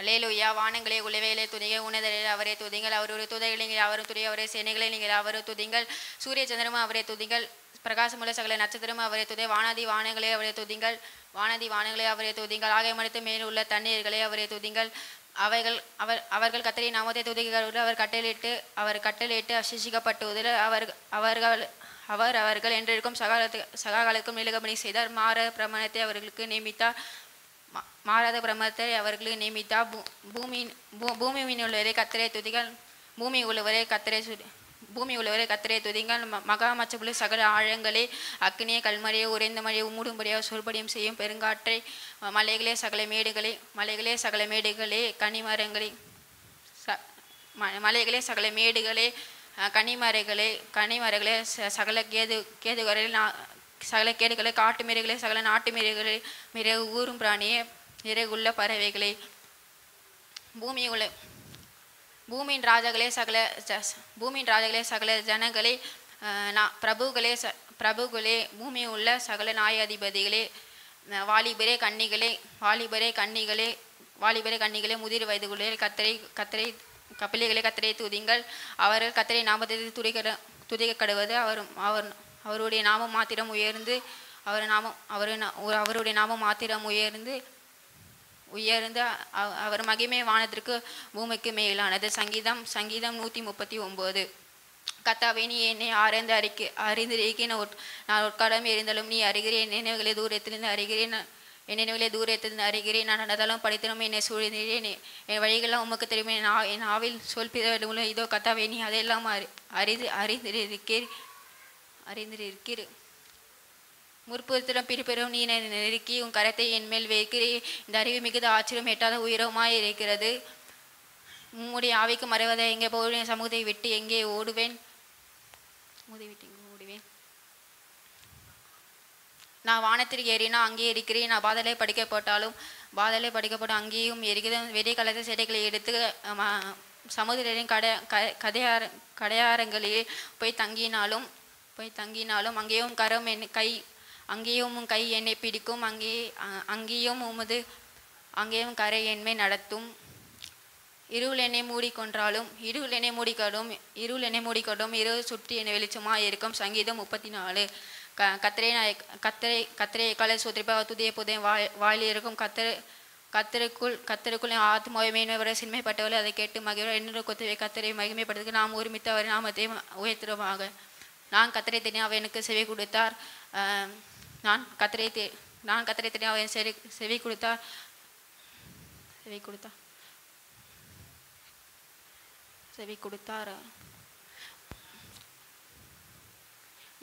அல்லேலூயா. வானங்களே உலவையிலே துதிங்க, உன்னதரில் அவரே துதிங்கள். அவருடைய துதைகளை நீங்கள் அவரும் துதி, அவரே சேனைகளை நீங்கள் அவரும் துதிங்கள். சூரிய சந்திரமும் அவரே துதிங்கள், பிரகாசமுள்ள சகல நட்சத்திரமும் அவரே துதி. வானதி வானங்களே அவரே துதிங்கள், வானதி வானங்களே அவரே துதிங்கள். ஆகைமடுத்து மேல் உள்ள தண்ணீர்களே அவரே துதிங்கள். அவர்கள் கர்த்தரின் நாமத்தை துதிக்கிறவர்கள் அவர் கட்டளையிட்டு அசிசிக்கப்பட்டுவதில் அவர்கள் என்றிருக்கும் சகாக்களுக்கும் நிலுகபணி செய்தார். மாறாத பிரமாணத்தை அவர்களுக்கு நியமித்தார். பூமி உள்ளவரை கர்த்தரை துதிங்கள், பூமி உள்ளவரை கர்த்தரை துதிங்கள். மகா மச்சபுள்ள சகல ஆழங்களே, அக்னியை கல்மழையை உறைந்த மழையை மூடும்படியாக சொல்படியும் செய்யும் பெருங்காற்றை, மலைகளே சகல மேடுகளே கனிமரங்களே, மலைகளே சகல மேடுகளே கனிமரங்களே சகல கேதுகளே காட்டு மீறுகளே சகல நாட்டு மீறுகளே மிருக ஊரும் பிராணியே இறகுள்ள பறவைகளே, பூமியின் ராஜாக்களே சகல ஜனங்களே, பிரபுகளே பூமி உள்ள சகல நியாயாதிபதிகளே, வாலிபரே கன்னிகளே முதிர் வயதுகளே கப்பிலைகளே கர்த்தரை துதிங்கள். அவர்கள் கர்த்தரை நாமத்தை துதிக்கப்படுவது அவருடைய நாமம் மாத்திரம் உயர்ந்து அவருடைய நாமம் மாத்திரம் உயர்ந்து அவர் மகிமை வானத்திற்கு பூமிக்கு மேலானது. சங்கீதம் 139. கர்த்தாவே, நீ என்னை அறிந்திருக்கேன். நான் உட்காரம் இருந்தாலும் நீ அறிகிறேன். என் நினைவுகளை தூரத்திலிருந்து அறிகிறேன். நான் நடந்தாலும் படித்தலும் என்னை சூழ்ந்தேன். என் வழிகள்லாம் உமக்கு தெரியும். என் ஆவில் சொல்பித இதோ கர்த்தாவே, நீ அதையெல்லாம் அறிந்திருக்கிறீர். முற்புறத்திலும் பிற்பெறும் நீ நெருக்கி உன் கரத்தை என் மேல் வைக்கிறே. இந்த அறிவு மிகுந்த ஆச்சரியம் எட்டாத உயரமாய் இருக்கிறது. உம்முடைய ஆவிக்கு மறைவதை எங்கே போடுவேன்? சமூகத்தை விட்டு எங்கே ஓடுவேன்? நான் வானத்திற்கு ஏறினா அங்கே இருக்கிறேன். நான் பாதலை படிக்கப்பட்டாலும் அங்கேயும் இருக்கிறேன். வெடி கலந்த செடிகளை எடுத்து சமுதிரின் கடையாரங்களில் போய் தங்கினாலும் அங்கேயும் கை என்னை பிடிக்கும். அங்கேயும் கரை என்னை நடத்தும். இருள் என்னை மூடிக்கொண்டாலும் இருள் சுற்றி என்னை வெளிச்சமாக இருக்கும். சங்கீதம் 34. கத்தரை காலை சோத்திரிப்பா துதிய புதையும் வாயில் இருக்கும். கத்தருக்குள் ஆத்மாவை மேன்மைப்பட சின்மைப்பட்டவர்கள் அதை கேட்டு மகிழ்வார். என்னோட கொத்தவை கத்தரை மகிமைப்படுத்துக்கு நாம் ஒருமித்த அவர் நாமத்தை உயர்த்துறமாக. நான் கத்தரை தெரியும், அவர் எனக்கு செவி கொடுத்தார். நான் கத்தரை தெரியும், அவர் செவி கொடுத்தார்.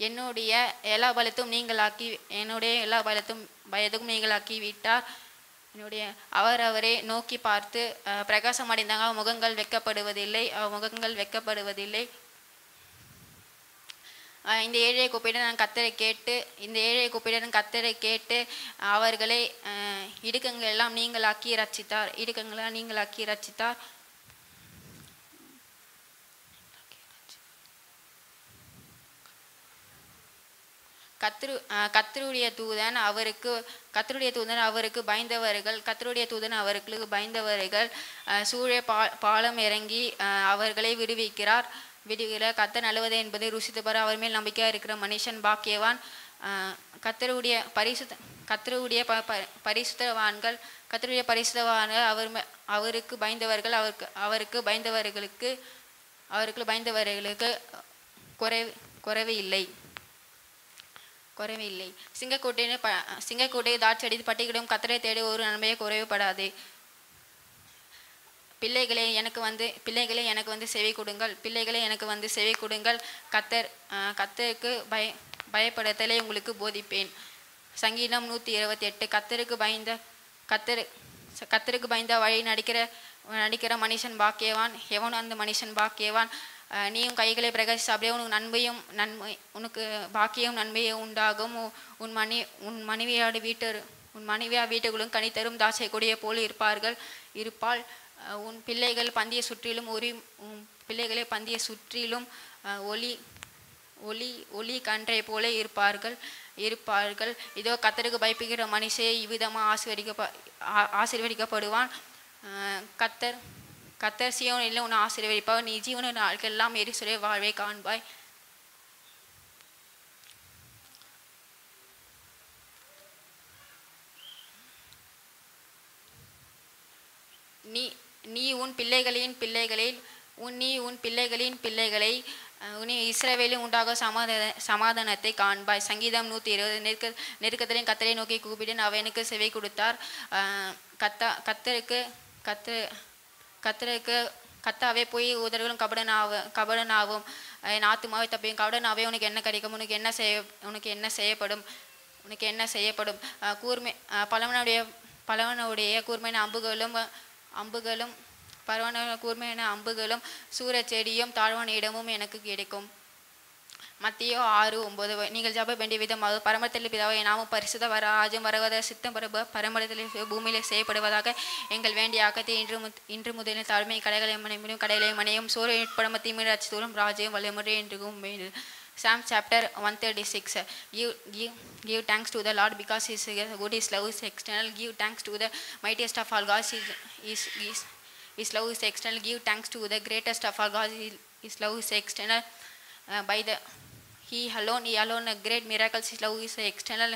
என்னுடைய எல்லா பலத்தும் பயத்துக்கும் நீங்களாக்கி விட்டார். அவரே நோக்கி பார்த்து பிரகாசம் அடைந்தாங்க. முகங்கள் வெட்கப்படுவதில்லை. இந்த ஏழையை கூப்பிட்டு நான் கத்தரை கேட்டு அவர்களை இடுக்கங்களெல்லாம் நீங்களாக்கி ரட்சித்தார். கர்த்தருடைய தூதன் அவருக்கு பயந்தவர்கள் சூழே பாலம் இறங்கி அவர்களை விடுவிக்கிறார். கர்த்தர் நல்லவது என்பதை ருசித்து பார். அவர் மேல் நம்பிக்கையாக இருக்கிற மனுஷன் பாக்கியவான். கர்த்தருடைய பரிசுத்தவான்கள் அவருக்கு பயந்தவர்களுக்கு குறைவு இல்லை. சிங்கக்கூட்டை தாட்சடித்து பட்டிக்கிடும் கர்த்தரை தேடி ஒரு நன்மையை குறைவுபடாது. பிள்ளைகளே எனக்கு வந்து செவி கொடுங்கள். கர்த்தருக்கு பயப்படுத்தலை உங்களுக்கு போதிப்பேன். சங்கீதம் 128. கர்த்தருக்கு பயந்த வழி நடிக்கிற மனுஷன் பாக்கியவான். எவன் அந்த மனுஷன் பாக்கியவான்? நீயும் கைகளை பிரகாசி அப்படியே உனக்கு பாக்கியம் நன்மையும் உண்டாகும். உன் மனைவியார் வீட்டுகளும் கனி தரும் தாசை கொடிய போல் இருப்பாள். உன் பிள்ளைகள் பந்திய சுற்றிலும் ஒளி கன்றை போல இருப்பார்கள். இதோ கர்த்தருக்கு பயப்படுகிற மனுஷே இவ்விதமாக ஆசீர்வதிக்கப்படுவான். கத்தர் கத்தர் சீயோனில் உன்னை ஆசீர்வதிப்பார். நீ ஜீவன நாட்களெல்லாம் எரிசுடைய வாழ்வை காண்பாய். நீ நீ உன் பிள்ளைகளின் பிள்ளைகளில் நீ உன் பிள்ளைகளின் பிள்ளைகளை உனி இஸ்ரவேலில் உண்டாக சமாதானத்தை காண்பாய். சங்கீதம் 120. நெருக்கத்திலையும் கத்தரை நோக்கி கூப்பிட்டேன், அவர் எனக்கு செவி கொடுத்தார். கத்தாவே போய் உதர்களும் கபடனாவும் என் ஆத்துமாவை தப்பியும். கபடனாவே உனக்கு என்ன கிடைக்கும்? உனக்கு என்ன செய்யப்படும்? கூர்மை பலவனுடைய கூர்மையான அம்புகளும் பரவான கூர்மையான அம்புகளும் சூரச் செடியும் தாழ்வான இடமும் எனக்கு கிடைக்கும். மத்தியோ 6:9. நீங்கள் ஜப வேண்டிய விதமாக பரமத்தில் பிதாவை நாமும் பரிசுத்த வர ராஜ்யம் வருவத சித்தம் பரமத்தில் பூமியிலே செய்யப்படுவதாக எங்கள் வேண்டிய ஆக்கத்தை இன்று முதலில் தாழ்மை கடைகளை மனையும் சூரிய படமத்தையும் அச்சுத்தூரம் ராஜ்யம் வல்லமுறை என்றும் Psalm chapter 136. Give thanks to the Lord because His good, His love is external. Give thanks to the mightiest of all gods. His love is external. Give thanks to the greatest of all gods. His love is external. By the He alone great miracles. His love is external.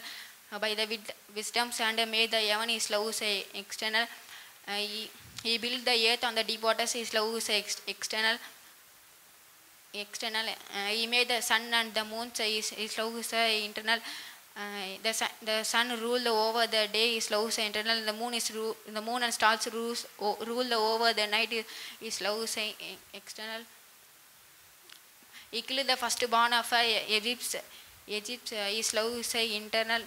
By the wisdoms and made the heaven. His love is external. He built the earth on the deep waters. His love is external. He made the sun and the moon. His love is internal. The sun ruled over the day. His love is internal. The moon and stars rule over the night. His love is external. He killed the firstborn of Egypt. His love is internal.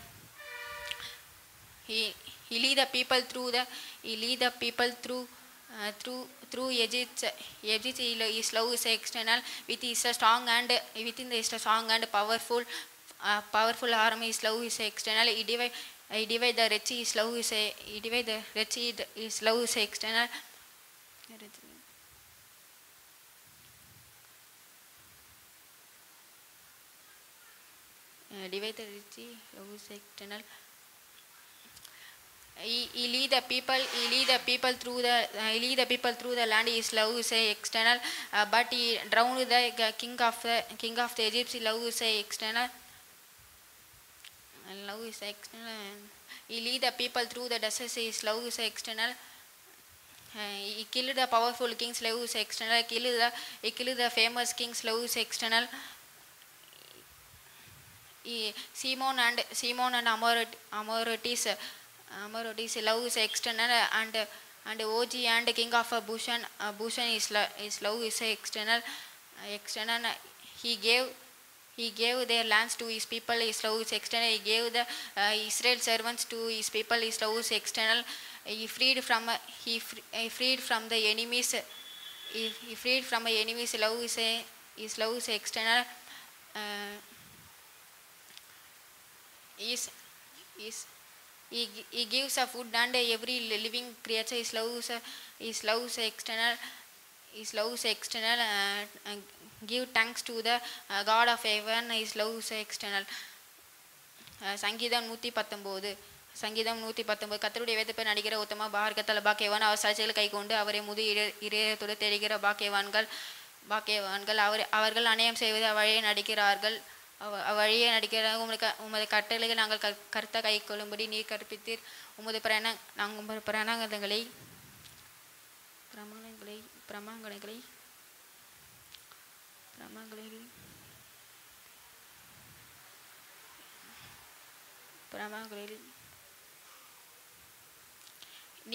He lead the people through Egypt. His love is external. Within the strong and powerful arm. His love is external. He divide the rich. His love is His love is external. Divide the rich. Love is external. He lead the people through the land. His love is external. But he drowned the king of the Egypt. His love is external. He lead the people through the desert. His love is external. He killed the powerful kings. Love is external. He killed the famous kings. Love is external. Simon and Amorites. Love is external. And Og and king of Bushan his love is external. He gave their lands to his people. His love is external. He gave the Israel servants to his people. His love is external. He freed from the enemies. He freed from the enemies. His love is external. He gives a food and every living creature. His love is external. His love is external. Give thanks to the God of heaven. His love is external. சங்கீதம் 119. கர்த்தருடைய வேதத்தை நடிக்கிற உத்தம பாரகத்தல பாக்கியவான். அவர் சாட்சிகளை கை கொண்டு அவரை முது இதயத்தோடு தேடுகிற பாக்கியவான்கள். அவர்கள் அநியாயம் செய்வது வழியை நடிக்கிறார்கள். வழியை நடிக்கிறார்கள். உமது கட்டளைகள் நாங்கள் கருத்த கை கொள்ளும்படி நீர் கற்பித்தீர். உமது பிரணங்களை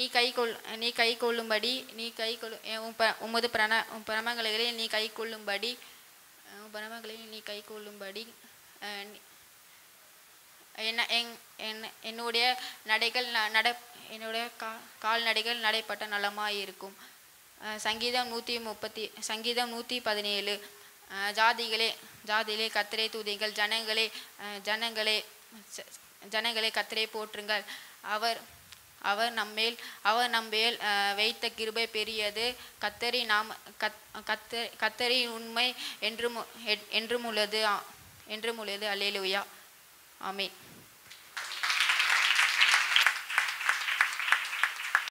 நீ கை கொள்ளும்படி உமது பிரமங்களை நீ கை கொள்ளும்படி என்னுடைய கால்நடைகள் நடைப்பட்ட நலமாயிருக்கும். சங்கீதம் 117. ஜாதிகளே கர்த்தரை துதியுங்கள். ஜனங்களே கர்த்தரை போற்றுங்கள். அவர் நம்மேல் வைத்த கிருபை பெரியது. கர்த்தரின் உண்மை என்றும் உள்ளது. அல்லேலூயா. ஆமென்.